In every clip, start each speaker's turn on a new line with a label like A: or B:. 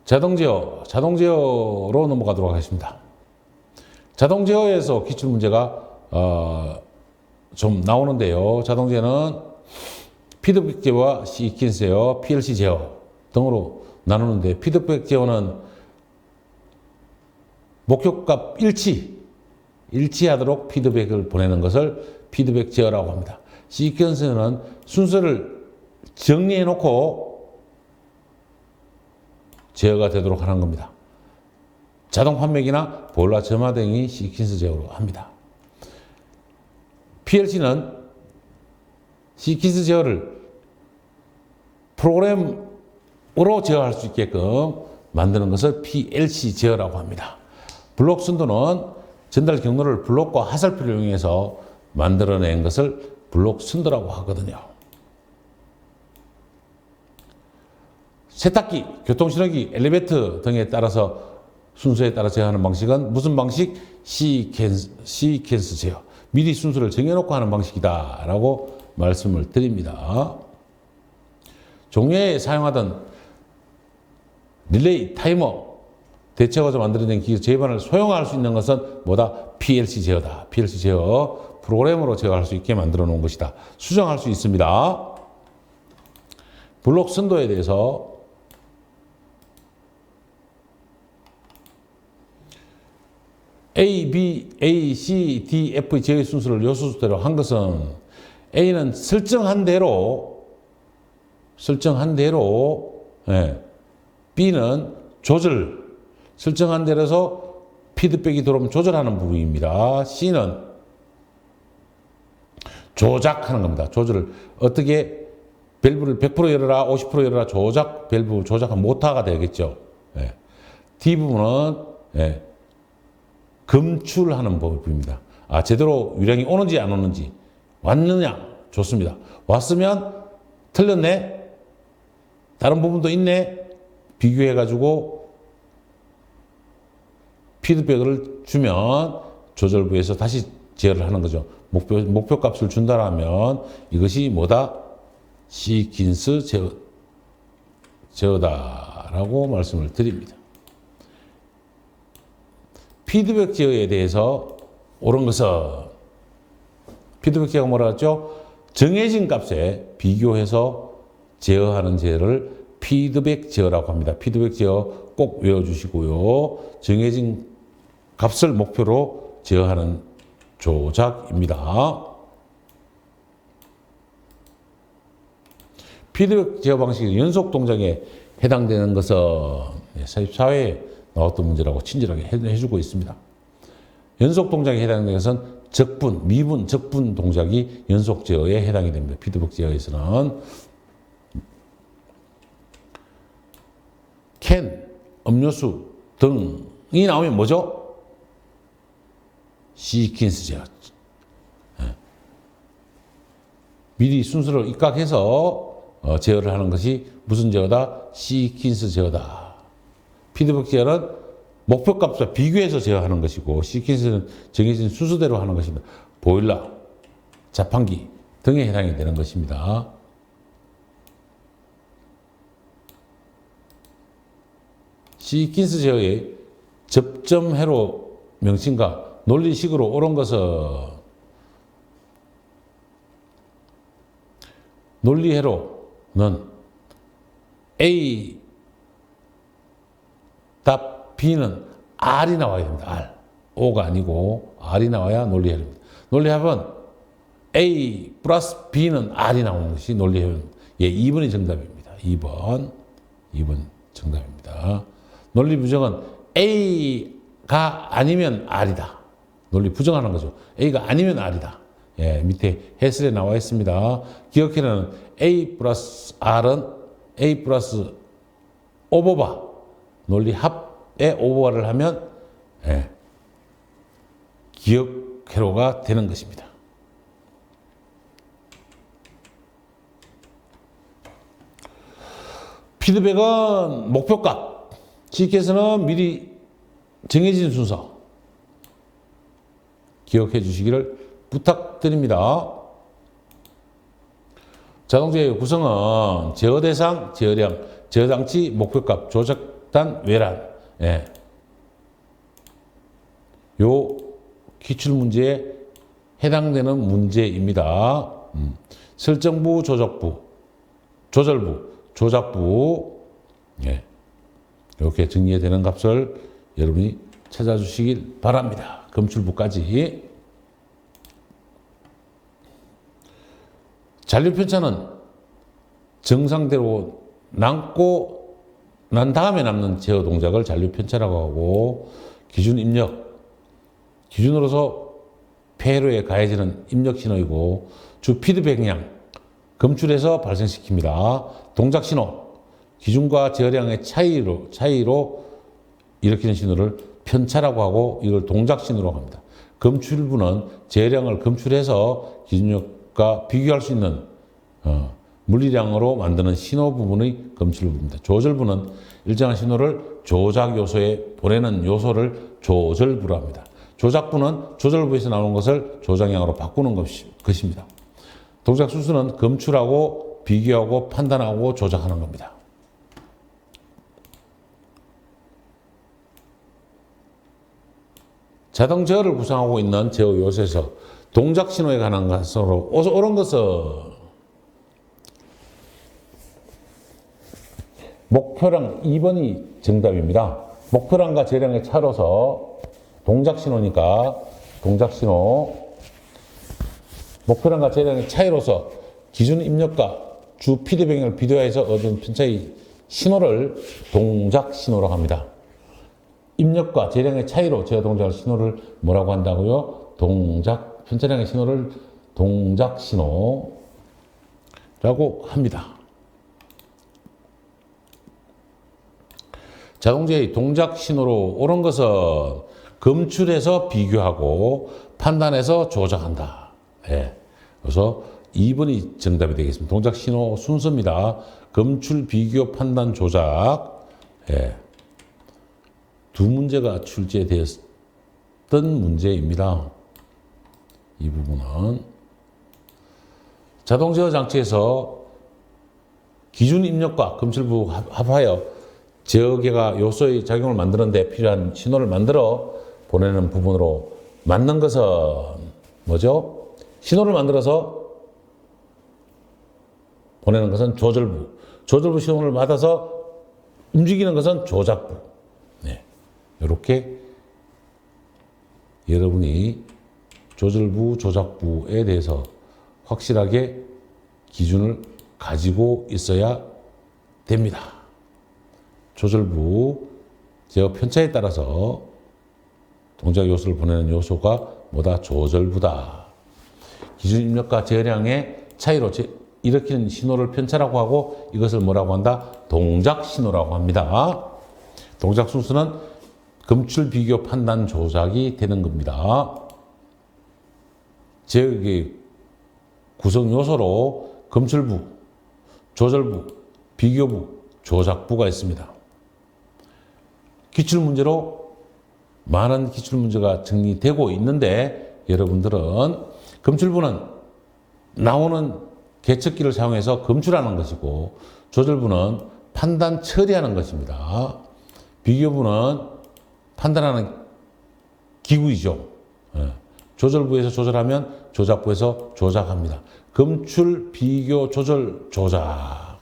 A: 자동 제어로 넘어가도록 하겠습니다. 자동 제어에서 기출 문제가 좀 나오는데요. 자동 제어는 피드백 제어와 시퀀스 제어, PLC 제어 등으로 나누는데, 피드백 제어는 목표값 일치하도록 피드백을 보내는 것을 피드백 제어라고 합니다. 시퀀스는 순서를 정리해 놓고 제어가 되도록 하는 겁니다. 자동 판매기나 보일러 점화 등이 시퀀스 제어로 합니다. PLC는 시퀀스 제어를 프로그램으로 제어할 수 있게끔 만드는 것을 PLC 제어라고 합니다. 블록 순도는 전달 경로를 블록과 화살표를 이용해서 만들어낸 것을 블록 순도라고 하거든요. 세탁기, 교통신호기, 엘리베이터 등에 따라서 순서에 따라 제어하는 방식은 무슨 방식? 시퀀스 제어. 미리 순서를 정해놓고 하는 방식이다 라고 말씀을 드립니다. 종료에 사용하던 릴레이, 타이머, 대체하고자 만들어낸 기계 제반을 소형화할 수 있는 것은 뭐다? PLC 제어다. PLC 제어, 프로그램으로 제어할 수 있게 만들어 놓은 것이다. 수정할 수 있습니다. 블록 순도에 대해서 A, B, A, C, D, F 제어의 순서를 요소수대로 한 것은 A는 설정한 대로 예, B는 설정한 대로 해서 피드백이 들어오면 조절하는 부분입니다. C는 조작하는 겁니다. 조절을 어떻게 밸브를 100% 열어라, 50% 열어라, 밸브 조작한 모터가 되겠죠. 예. D 부분은 예, 검출하는 부분입니다. 제대로 유량이 오는지 안 오는지, 왔느냐, 좋습니다. 왔으면 틀렸네, 다른 부분도 있네, 비교해가지고 피드백을 주면 조절부에서 다시 제어를 하는 거죠. 목표 값을 준다라면 이것이 뭐다? 시퀀스 제어다라고 말씀을 드립니다. 피드백 제어에 대해서 옳은 것은, 피드백 제어가 뭐라 했죠? 정해진 값에 비교해서 제어하는 제어를 피드백 제어라고 합니다. 피드백 제어 꼭 외워주시고요. 정해진 값을 목표로 제어하는 조작입니다. 피드백 제어 방식이 연속 동작에 해당되는 것은 사회에 나왔던 문제라고 친절하게 해주고 있습니다. 연속 동작에 해당되는 것은 적분, 미분, 적분 동작이 연속 제어에 해당이 됩니다. 피드백 제어에서는 캔, 음료수 등이 나오면 뭐죠? 시퀀스 제어. 미리 순서를 입각해서 제어를 하는 것이 무슨 제어다? 시퀀스 제어다. 피드백 제어는 목표값과 비교해서 제어하는 것이고, 시퀀스는 정해진 순서대로 하는 것입니다. 보일러, 자판기 등에 해당이 되는 것입니다. 시퀀스 제어의 접점회로 명칭과 논리식으로 옳은 것은, 논리회로는 A 답 B는 R이 나와야 됩니다. R. O가 아니고 R이 나와야 논리회로입니다. 논리합은 A 플러스 B는 R이 나오는 것이 논리회로입니다. 예, 2번이 정답입니다. 2번 정답입니다. 논리 부정은 A가 아니면 R이다. 논리 부정하는 거죠. A가 아니면 R이다. 예, 밑에 해설에 나와 있습니다. 기억해라는 A 플러스 R은 A 플러스 오버바, 논리 합에 오버바를 하면 예, 기억회로가 되는 것입니다. 피드백은 목표값, 시퀀스는 미리 정해진 순서 기억해 주시기를 부탁드립니다. 자동제어의 구성은 제어 대상, 제어량, 제어 장치, 목표값, 조작 일단 외란. 예. 요 기출문제에 해당되는 문제입니다. 설정부, 조적부, 조절부, 조작부. 예. 이렇게 정리되는 값을 여러분이 찾아주시길 바랍니다. 검출부까지. 잔류편차는 정상대로 남고 난 다음에 남는 제어 동작을 잔류편차라고 하고, 기준 입력, 기준으로서 폐로에 가해지는 입력 신호이고, 주 피드백량, 검출해서 발생시킵니다. 동작 신호, 기준과 제어량의 차이로 일으키는 신호를 편차라고 하고, 이걸 동작 신호라고 합니다. 검출부는 제어량을 검출해서 기준력과 비교할 수 있는 물리량으로 만드는 신호 부분의 검출부입니다. 조절부는 일정한 신호를 조작 요소에 보내는 요소를 조절부로 합니다. 조작부는 조절부에서 나오는 것을 조작량으로 바꾸는 것입니다. 동작 순수는 검출하고 비교하고 판단하고 조작하는 겁니다. 자동 제어를 구성하고 있는 제어 요소에서 동작 신호에 관한 것으로 옳은 것은 목표량 2번이 정답입니다. 목표량과 제어량의 차로서 동작 신호니까 동작 신호, 목표량과 제어량의 차이로서 기준 입력과 주 피드백을 비교해서 얻은 편차의 신호를 동작 신호라고 합니다. 입력과 제어량의 차이로 제어 동작의 신호를 뭐라고 한다고요? 편차량의 신호를 동작 신호라고 합니다. 자동제의 동작 신호로 옳은 것은 검출해서 비교하고 판단해서 조작한다. 예. 그래서 2번이 정답이 되겠습니다. 동작 신호 순서입니다. 검출, 비교, 판단, 조작. 예. 두 문제가 출제되었던 문제입니다. 이 부분은 자동제어 장치에서 기준 입력과 검출부 합하여 제어계가 요소의 작용을 만드는 데 필요한 신호를 만들어 보내는 부분으로 맞는 것은 뭐죠? 신호를 만들어서 보내는 것은 조절부. 조절부 신호를 받아서 움직이는 것은 조작부. 네. 이렇게 여러분이 조절부, 조작부에 대해서 확실하게 기준을 가지고 있어야 됩니다. 조절부, 제어 편차에 따라서 동작 요소를 보내는 요소가 뭐다? 조절부다. 기준 입력과 제어량의 차이로 일으키는 신호를 편차라고 하고, 이것을 뭐라고 한다? 동작 신호라고 합니다. 동작 순서는 검출, 비교, 판단, 조작이 되는 겁니다. 제어의 구성 요소로 검출부, 조절부, 비교부, 조작부가 있습니다. 기출문제로 많은 기출문제가 정리되고 있는데, 여러분들은 검출부는 나오는 계측기를 사용해서 검출하는 것이고, 조절부는 판단 처리하는 것입니다. 비교부는 판단하는 기구이죠. 조절부에서 조절하면 조작부에서 조작합니다. 검출, 비교, 조절, 조작.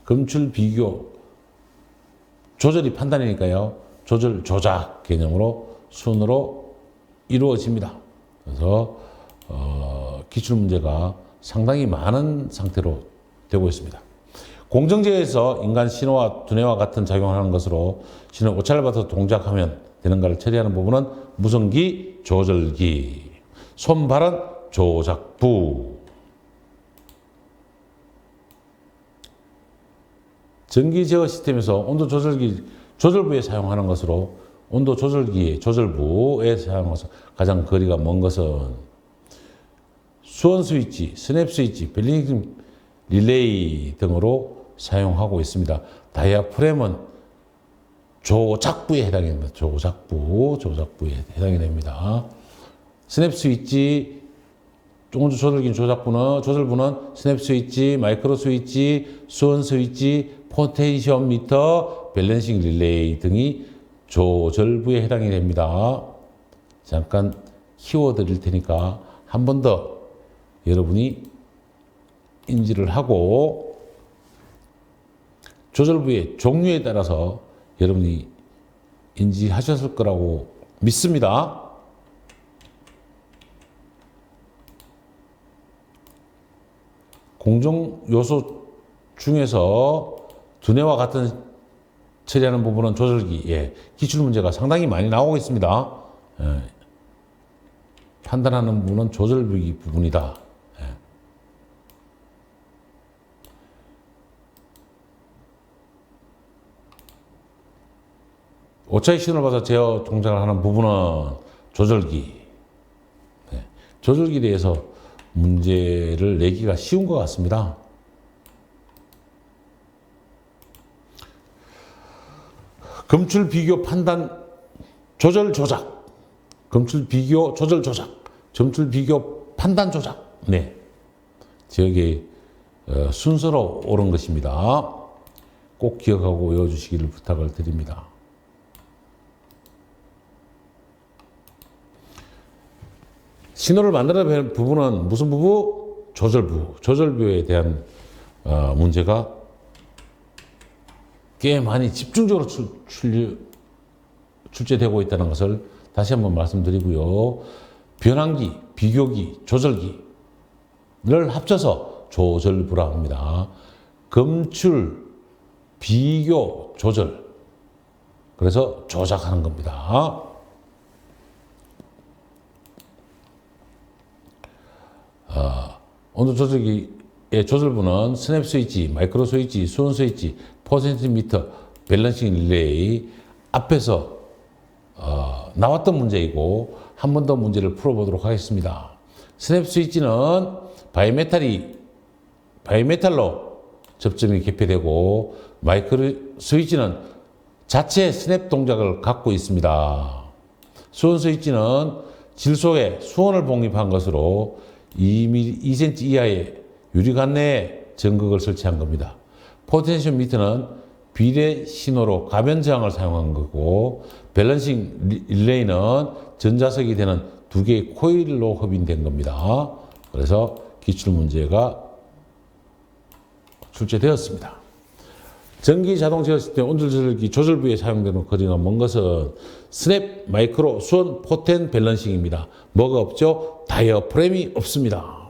A: 검출, 비교, 조절이 판단이니까요. 조절, 조작 개념으로 순으로 이루어집니다. 그래서 기출문제가 상당히 많은 상태로 되고 있습니다. 공정제에서 인간 신호와 두뇌와 같은 작용을 하는 것으로 신호 오차를 받아서 동작하면 되는가를 처리하는 부분은 무성기, 조절기, 손발은 조작부. 전기 제어 시스템에서 온도 조절기, 조절부에 사용하는 것으로 온도 조절기, 조절부에 사용하는 것은 가장 거리가 먼 것은 수온 스위치, 스냅 스위치, 밸런싱 릴레이 등으로 사용하고 있습니다. 다이아프램은 조작부에 해당이 됩니다. 조작부에 해당이 됩니다. 스냅 스위치, 온도 조절기 조절부는 스냅 스위치, 마이크로 스위치, 수온 스위치, 포텐시오미터, 밸런싱 릴레이 등이 조절부에 해당이 됩니다. 잠깐 키워드릴 테니까 한 번 더 여러분이 인지를 하고 조절부의 종류에 따라서 여러분이 인지하셨을 거라고 믿습니다. 공정 요소 중에서 두뇌와 같은 처리하는 부분은 조절기, 기출 문제가 상당히 많이 나오고 있습니다. 판단하는 부분은 조절기 부분이다. 오차의 신호를 받아 제어 동작을 하는 부분은 조절기. 조절기에 대해서 문제를 내기가 쉬운 것 같습니다. 검출 비교 판단 조절 조작. 검출 비교 조절 조작. 점출 비교 판단 조작. 네. 저기 순서로 옳은 것입니다. 꼭 기억하고 외워주시기를 부탁을 드립니다. 신호를 만들어내는 부분은 무슨 부부? 조절부. 조절부에 대한 문제가 꽤 많이 집중적으로 출제되고 있다는 것을 다시 한번 말씀드리고요. 변환기, 비교기, 조절기를 합쳐서 조절부라 합니다. 검출, 비교, 조절. 그래서 조작하는 겁니다. 온도 조절기의 조절부는 스냅 스위치, 마이크로 스위치, 수온 스위치, 퍼센티미터, 밸런싱 릴레이 앞에서 나왔던 문제이고 한 번 더 문제를 풀어보도록 하겠습니다. 스냅 스위치는 바이메탈로 접점이 개폐되고 마이크로 스위치는 자체 스냅 동작을 갖고 있습니다. 수온 스위치는 질소에 수온을 복립한 것으로 2cm 이하의 유리관 내에 전극을 설치한 겁니다. 포텐시오미터는 비례 신호로 가변 저항을 사용한 거고 밸런싱 릴레이는 전자석이 되는 두 개의 코일로 협인된 겁니다. 그래서 기출 문제가 출제되었습니다. 전기 자동차 시스템 온도 조절기 조절부에 사용되는 거리가 먼 것은 스냅, 마이크로, 수온, 포텐, 밸런싱입니다. 뭐가 없죠? 다이어프램이 없습니다.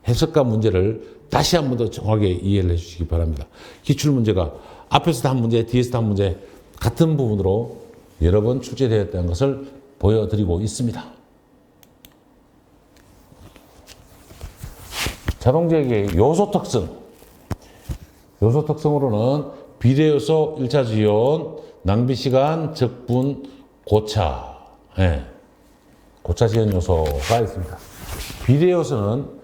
A: 해석과 문제를 다시 한 번 더 정확하게 이해를 해주시기 바랍니다. 기출 문제가 앞에서도 한 문제, 뒤에서도 한 문제 같은 부분으로 여러 번 출제되었다는 것을 보여드리고 있습니다. 자동차의 요소 특성. 요소 특성으로는 비례요소, 1차 지연, 낭비시간, 적분, 고차. 고차 지연 요소가 있습니다. 비례요소는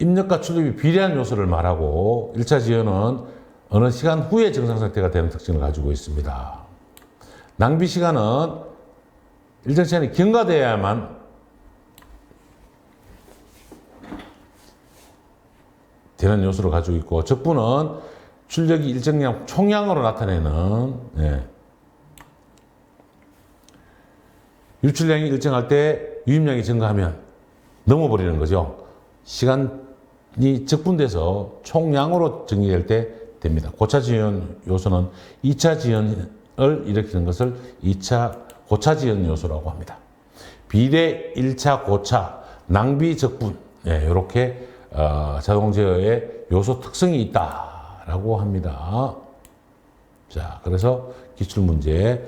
A: 입력과 출력이 비례한 요소를 말하고 1차 지연은 어느 시간 후에 정상 상태가 되는 특징을 가지고 있습니다. 낭비시간은 일정 시간이 경과되어야만 되는 요소를 가지고 있고 적분은 출력이 일정량 총량으로 나타내는 유출량이 일정할 때 유입량이 증가하면 넘어버리는 거죠. 시간이 적분돼서 총량으로 정리될 때 됩니다. 고차 지연 요소는 2차 지연을 일으키는 것을 2차 고차 지연 요소라고 합니다. 비례 1차 고차, 낭비 적분 이렇게 자동 제어의 요소 특성이 있다라고 합니다. 자, 그래서 기출 문제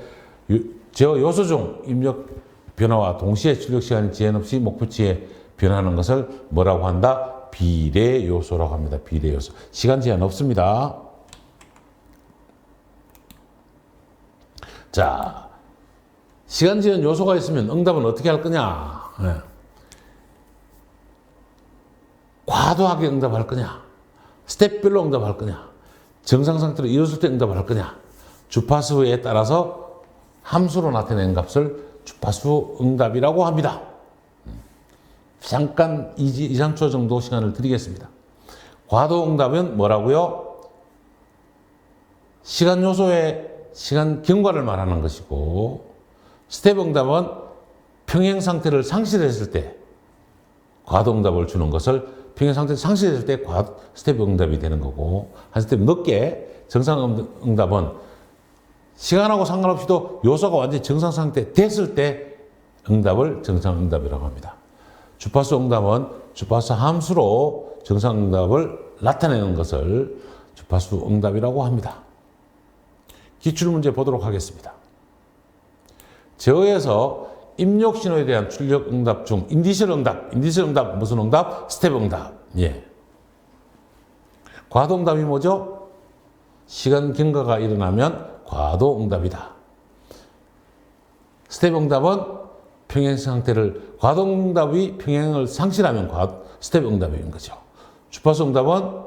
A: 제어 요소 중 입력 변화와 동시에 출력 시간이 제한 없이 목표치에 변하는 것을 뭐라고 한다? 비례 요소라고 합니다. 비례 요소. 시간 제한 없습니다. 자, 시간 제한 요소가 있으면 응답은 어떻게 할 거냐? 과도하게 응답할 거냐? 스텝별로 응답할 거냐? 정상 상태로 이뤘을 때 응답할 거냐? 주파수에 따라서 함수로 나타낸 값을 주파수 응답이라고 합니다. 잠깐 2, 3초 정도 시간을 드리겠습니다. 과도 응답은 뭐라고요? 시간 요소의 시간 경과를 말하는 것이고, 스텝 응답은 평행 상태를 상실했을 때 과도 응답을 주는 것을 평행 상태를 상실했을 때 스텝 응답이 되는 거고, 한 스텝 늦게 정상 응답은 시간하고 상관없이도 요소가 완전히 정상 상태 됐을 때 응답을 정상 응답이라고 합니다. 주파수 응답은 주파수 함수로 정상 응답을 나타내는 것을 주파수 응답이라고 합니다. 기출문제 보도록 하겠습니다. 제어에서 입력 신호에 대한 출력 응답 중 인디셜 응답 무슨 응답? 스텝 응답. 예. 과도 응답이 뭐죠? 시간 경과가 일어나면 과도 응답이다. 스텝 응답은 평행 상태를, 과도 응답이 평행을 상실하면 스텝 응답인 거죠. 주파수 응답은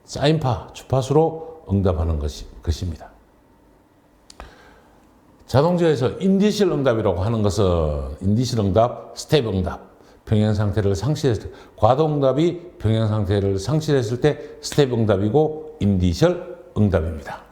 A: 사인파, 주파수로 응답하는 것입니다. 자동제어에서 인디셜 응답이라고 하는 것은 인디셜 응답, 스텝 응답, 평행 상태를 상실했을 때, 과도 응답이 평행 상태를 상실했을 때 스텝 응답이고 인디셜 응답입니다.